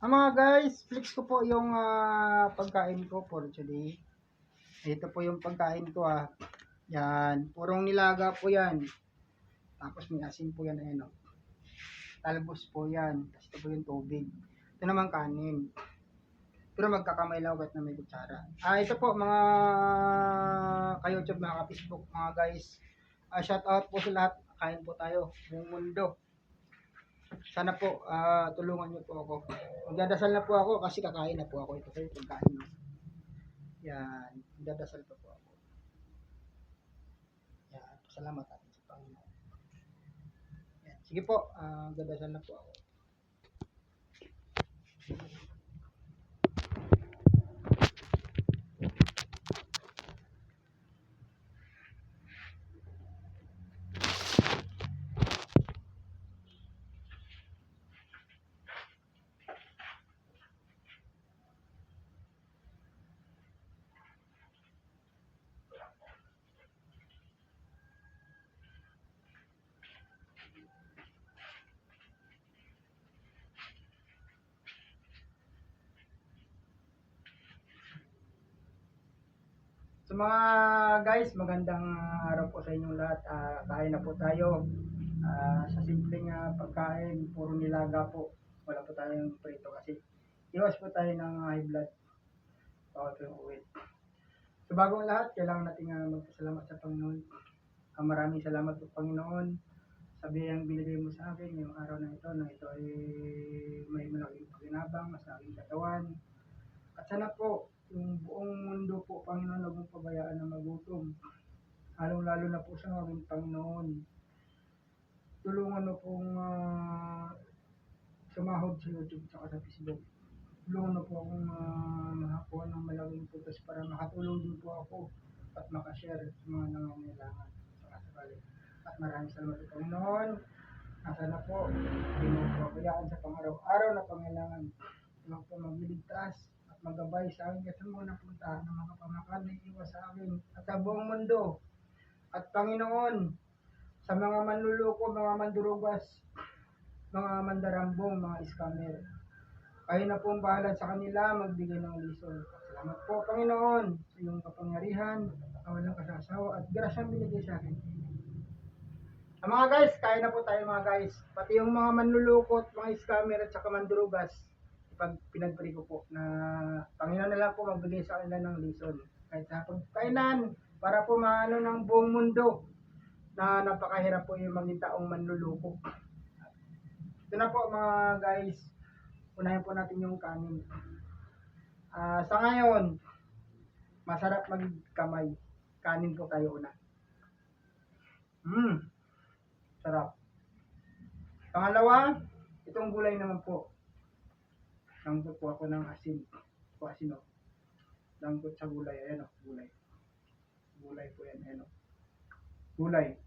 Mga guys, flex ko po yung pagkain ko for today. Ito po yung pagkain ko Yan, purong nilaga po yan. Tapos may asin po yan, ayun. Talbos po yan. Tapos ito po yung tubig. Ito naman kanin. Pero magkakamay lang kahit na may kutsara. Ito po mga ka-YouTube, mga ka-Facebook, mga guys. Shout out po sa lahat. Kain po tayo. Buong mundo. Sana po tulungan niyo po ako. Magdadasal na po ako kasi kakain na po ako. Ito po yung pagkain. Yan, magdadasal pa po ako. Yan, salamat natin sa Panginoon. Yan, sige po, magdadasal na po ako. So mga guys, magandang araw po sa inyong lahat. Kain na po tayo. Sa simpleng pagkain, puro nilaga po. Wala po tayong prito kasi iwas po tayo ng high blood. Bawal po yung uwit. So bagong lahat, kailangan natin magpasalamat sa Panginoon. Maraming salamat po Panginoon. Sabi ang binigay mo sa akin yung araw na ito ay may malaking pakinabang sa aking katawan. At sana po, yung buong mundo po, Panginoon, huwag mong pabayaan na magutom. Lalong-lalo na po sa aming Panginoon. Tulungan mo pong sumahod sa YouTube at sa Facebook. Tulungan mo po akong makakuha ng malaking putos para makatulong din po ako at makashare sa mga nangangailangan sa kasabali. At maraming salamat sa Panginoon. Nasa na po, hindi mo po pabayaan sa pang-araw-araw na pangailangan. Tulungan po magliligtas at magabay sa akin kasi mga napunta ng mga pamakan na iwas sa akin at sa buong mundo. At Panginoon, sa mga manluloko, mga mandurugas, mga mandarambong, mga scammer, kayo na pong bahala sa kanila magbigay ng lisod. Salamat po Panginoon sa iyong kapangyarihan, walang kasasawa at grasyang binigay sa akin. Mga guys, kain na po tayo mga guys. Pati yung mga manlulukot, mga scammer at saka mandurugas, pinagpili ko po na Panginoon na lang po magbigay sa kanila ng lisod. Kahit sa pagkainan, para po maano ng buong mundo na napakahirap po yung mga taong manluloko. Ito na po mga guys, unahin po natin yung kanin. Sa ngayon, masarap magkamay. Kanin po tayo una. Sarap. Pangalawa, itong gulay naman po. Langkot po ako ng asin. Po asin o. Langkot sa gulay. Ayan o, gulay. Gulay po yan. Ayan o. Gulay.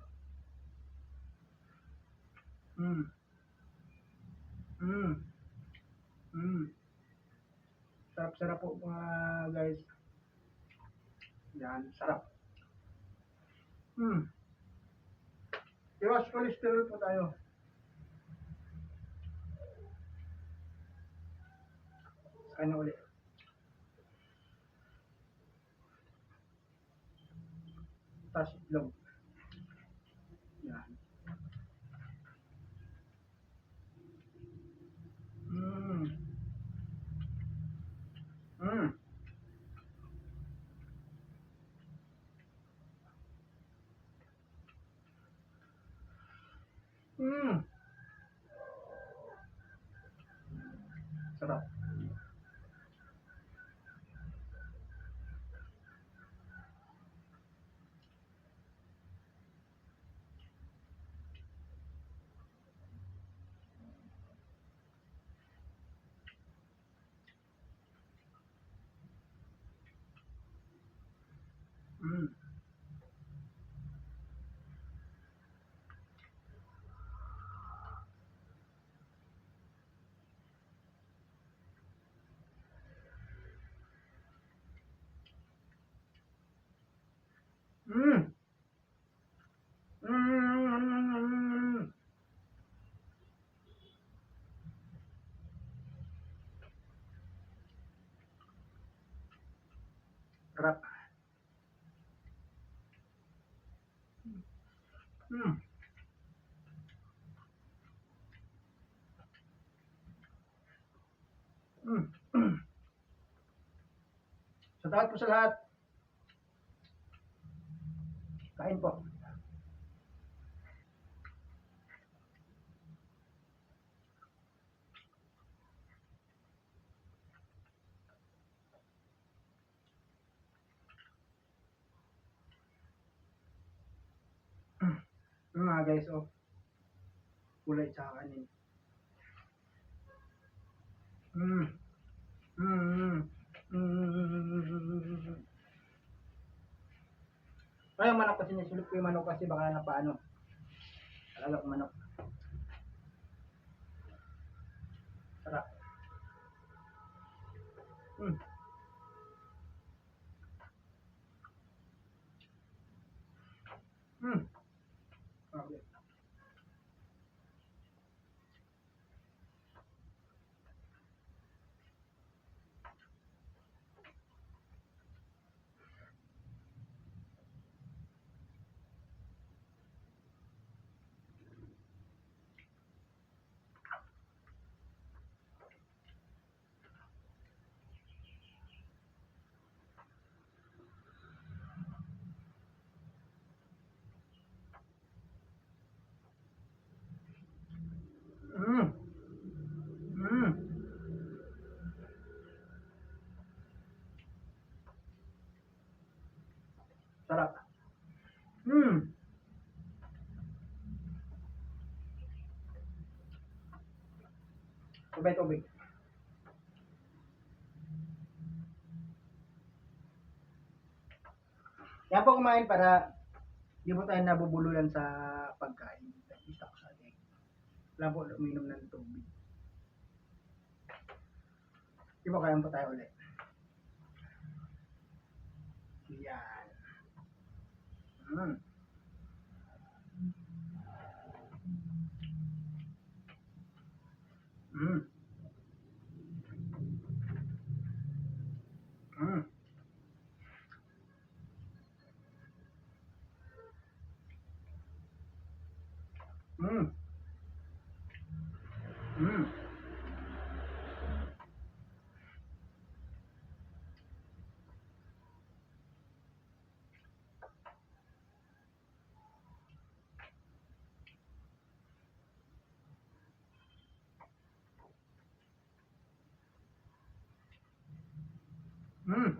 Sarap-sarap po mga guys. Yan, sarap. Iwas cholesterol po tayo. Ano ulit? Tas itlog. Yan. Sarap. Sarap. Mm. Mm. Sa lahat po sa lahat, kain po. Mga guys, oh, kulay tsaka kanin. Mm. Mm. Mm. Ay, yung manok kasi nisulot ko yung manok kasi baka napaano. Talaga ko manok. Sarap. Mm. Mm. Okay. Mm. Mm. Sarap. Mm. Tubig. Yan po kumain para di po tayo nabubululan sa pagkain. Istak sa atin. Wala po uminom ng tubig. Di po kaya po tayo ulit. Yan. Mm. Mm. Mm. Mm. Mm. Mm.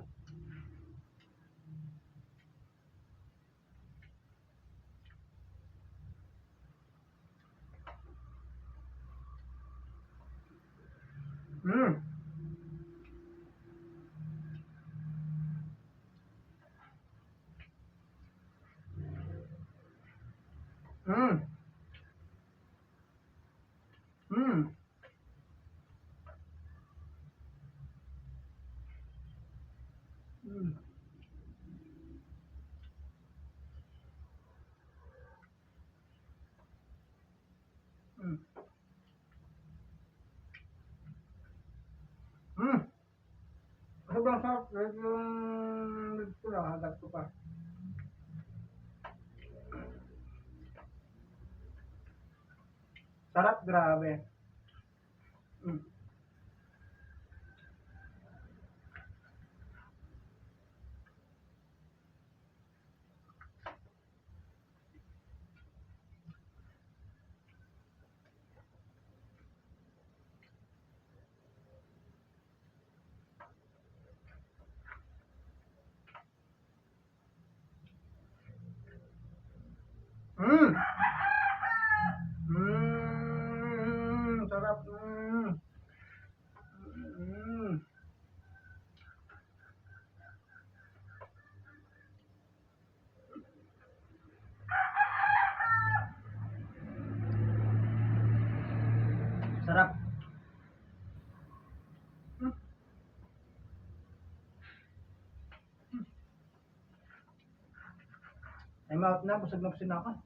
Mm. Mm. Mm. Mm. Mm. Mm. Sobrang sarap. Yung ito na, hagat ko pa. Sarap, grabe. Mm. Mm. Sarap. Mm. Mm. Sarap. Mm. Time out na, busog na ako.